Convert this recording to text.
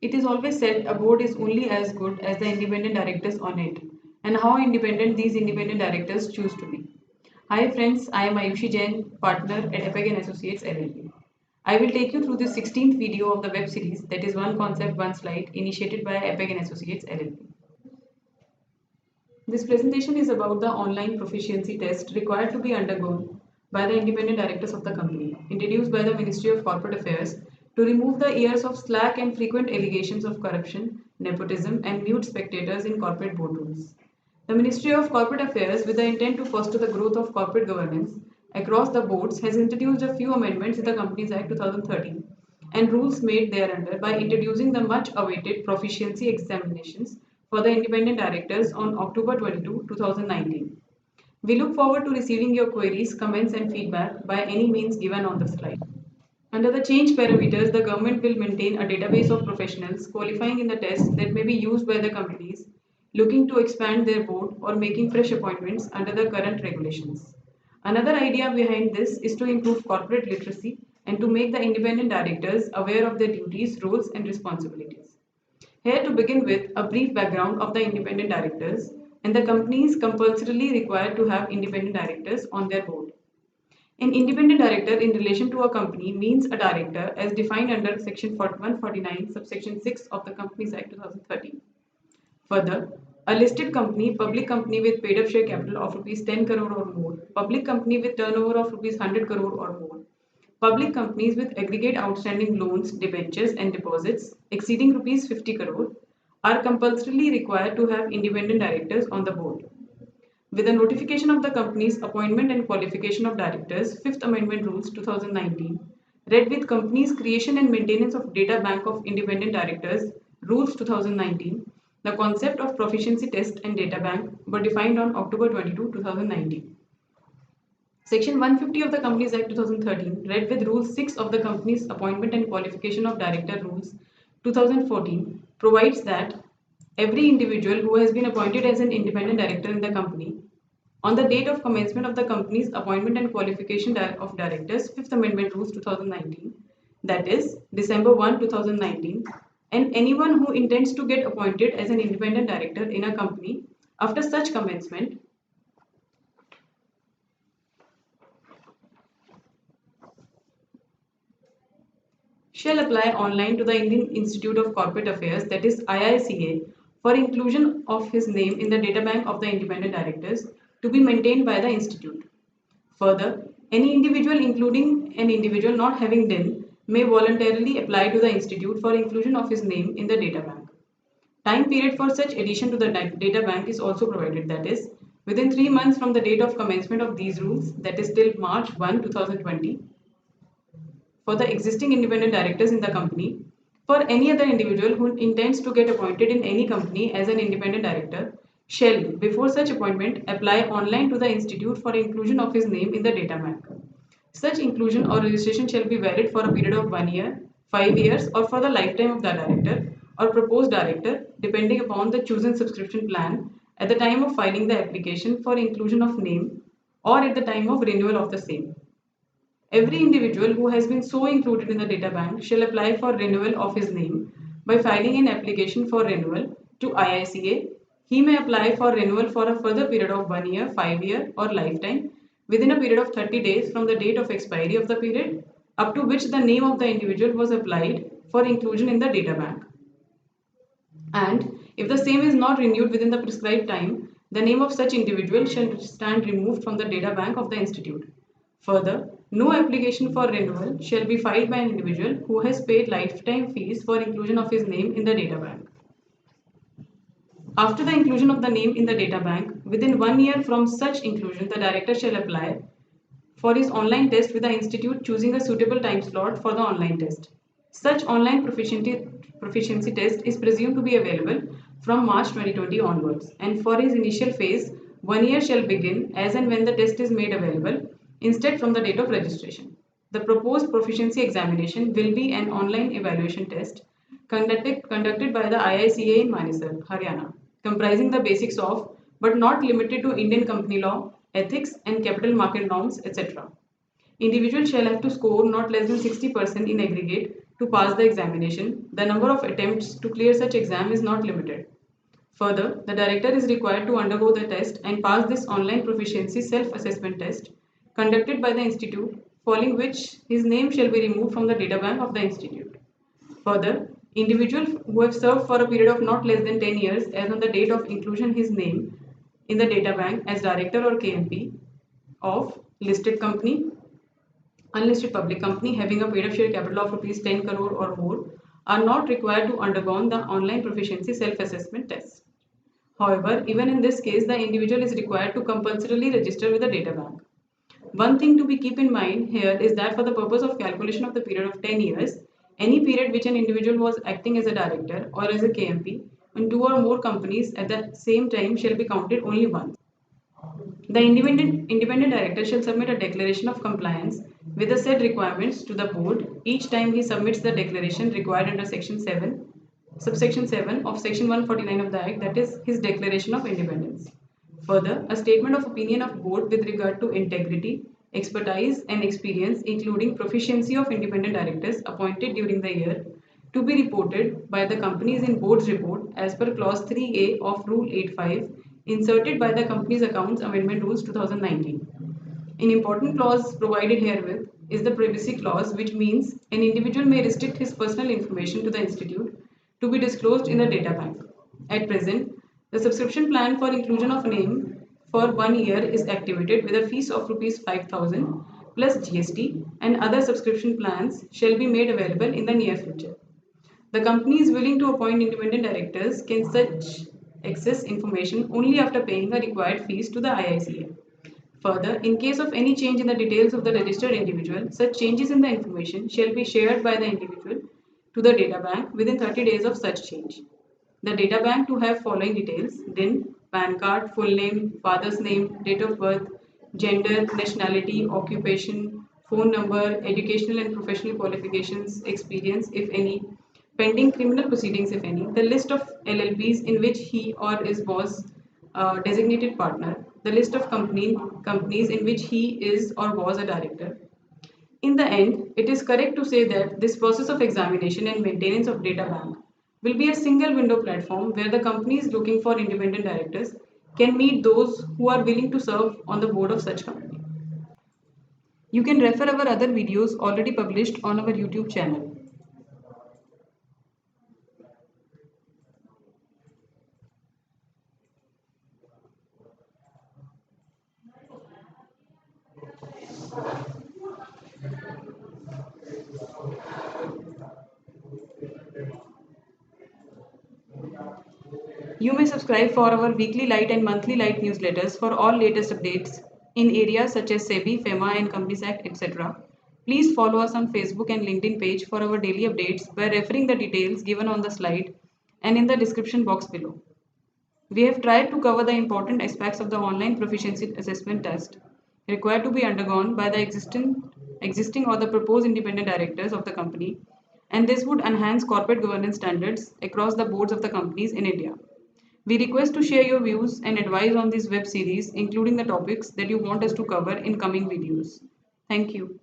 It is always said a board is only as good as the independent directors on it and how independent these independent directors choose to be. Hi friends, I am Ayushi Jain, partner at APAC Associates LLP. I will take you through the 16th video of the web series that is One Concept, One Slide initiated by APAC Associates LLP. This presentation is about the online proficiency test required to be undergone by the independent directors of the company, introduced by the Ministry of Corporate Affairs to remove the years of slack and frequent allegations of corruption, nepotism, and mute spectators in corporate boardrooms. The Ministry of Corporate Affairs, with the intent to foster the growth of corporate governance across the boards, has introduced a few amendments in the Companies Act 2013 and rules made thereunder by introducing the much awaited proficiency examinations for the independent directors on October 22, 2019. We look forward to receiving your queries, comments, and feedback by any means given on the slide. Under the change parameters, the government will maintain a database of professionals qualifying in the test that may be used by the companies looking to expand their board or making fresh appointments under the current regulations. Another idea behind this is to improve corporate literacy and to make the independent directors aware of their duties, roles, and responsibilities. Here to begin with, a brief background of the independent directors and the companies compulsorily required to have independent directors on their board. An independent director in relation to a company means a director as defined under Section 149, subsection 6 of the Companies Act 2013. Further, a listed company, public company with paid up share capital of rupees 10 crore or more, public company with turnover of rupees 100 crore or more, public companies with aggregate outstanding loans, debentures, and deposits exceeding rupees 50 crore are compulsorily required to have independent directors on the board. With the notification of the company's appointment and qualification of directors, Fifth Amendment Rules 2019, read with Companies Creation and Maintenance of Data Bank of Independent Directors Rules 2019, the concept of proficiency test and data bank were defined on October 22, 2019. Section 150 of the Companies Act 2013, read with Rule 6 of the Company's Appointment and Qualification of Director Rules 2014, provides that every individual who has been appointed as an independent director in the company on the date of commencement of the company's appointment and qualification of directors, Fifth Amendment Rules 2019, that is December 1, 2019, and anyone who intends to get appointed as an independent director in a company after such commencement shall apply online to the Indian Institute of Corporate Affairs, that is IICA, for inclusion of his name in the data bank of the independent directors to be maintained by the institute. Further, any individual, including an individual not having DIN, may voluntarily apply to the institute for inclusion of his name in the data bank. Time period for such addition to the data bank is also provided, that is, within 3 months from the date of commencement of these rules, that is till March 1, 2020, for the existing independent directors in the company. For any other individual who intends to get appointed in any company as an independent director, shall, before such appointment, apply online to the institute for inclusion of his name in the data bank. Such inclusion or registration shall be valid for a period of 1 year, 5 years, or for the lifetime of the director or proposed director, depending upon the chosen subscription plan at the time of filing the application for inclusion of name or at the time of renewal of the same. Every individual who has been so included in the data bank shall apply for renewal of his name by filing an application for renewal to IICA. He may apply for renewal for a further period of 1 year, 5 year, or lifetime within a period of 30 days from the date of expiry of the period up to which the name of the individual was applied for inclusion in the data bank. And if the same is not renewed within the prescribed time, the name of such individual shall stand removed from the data bank of the institute. Further, no application for renewal shall be filed by an individual who has paid lifetime fees for inclusion of his name in the data bank. After the inclusion of the name in the data bank, within 1 year from such inclusion, the director shall apply for his online test with the institute, choosing a suitable time slot for the online test. Such online proficiency test is presumed to be available from March 2020 onwards, and for his initial phase, 1 year shall begin as and when the test is made available, instead from the date of registration. The proposed proficiency examination will be an online evaluation test conducted by the IICA in Manesar, Haryana, comprising the basics of, but not limited to, Indian company law, ethics, and capital market norms, etc. Individuals shall have to score not less than 60% in aggregate to pass the examination. The number of attempts to clear such exam is not limited. Further, the director is required to undergo the test and pass this online proficiency self-assessment test conducted by the institute, following which his name shall be removed from the data bank of the institute. Further, individuals who have served for a period of not less than 10 years as on the date of inclusion his name in the data bank as director or KMP of listed company, unlisted public company having a paid up share capital of rupees 10 crore or more are not required to undergo the online proficiency self-assessment test. However, even in this case, the individual is required to compulsorily register with the data bank. One thing to be keep in mind here is that for the purpose of calculation of the period of 10 years, any period which an individual was acting as a director or as a KMP in two or more companies at the same time shall be counted only once. The independent director shall submit a declaration of compliance with the said requirements to the board each time he submits the declaration required under section 7, subsection 7 of section 149 of the Act, that is his declaration of independence. Further, a statement of opinion of board with regard to integrity, expertise and experience including proficiency of independent directors appointed during the year to be reported by the companies in board's report as per clause 3A of rule 85 inserted by the company's accounts amendment rules 2019. An important clause provided herewith is the privacy clause, which means an individual may restrict his personal information to the institute to be disclosed in the data bank. At present, the subscription plan for inclusion of name for 1 year is activated with a fees of rupees 5,000 plus GST, and other subscription plans shall be made available in the near future. The company is willing to appoint independent directors can such access information only after paying the required fees to the IICA. Further, in case of any change in the details of the registered individual, such changes in the information shall be shared by the individual to the data bank within 30 days of such change. The data bank to have following details: DIN, PAN card, full name, father's name, date of birth, gender, nationality, occupation, phone number, educational and professional qualifications, experience if any, pending criminal proceedings if any, the list of LLPs in which he or is was designated partner, the list of companies in which he is or was a director. In the end, it is correct to say that this process of examination and maintenance of data bank will be a single window platform where the companies looking for independent directors can meet those who are willing to serve on the board of such company. You can refer our other videos already published on our YouTube channel. You may subscribe for our weekly light and monthly light newsletters for all latest updates in areas such as SEBI, FEMA and Companies Act, etc. Please follow us on Facebook and LinkedIn page for our daily updates by referring the details given on the slide and in the description box below. We have tried to cover the important aspects of the online proficiency assessment test required to be undergone by the existing or the proposed independent directors of the company, and this would enhance corporate governance standards across the boards of the companies in India. We request to share your views and advice on this web series, including the topics that you want us to cover in coming videos. Thank you.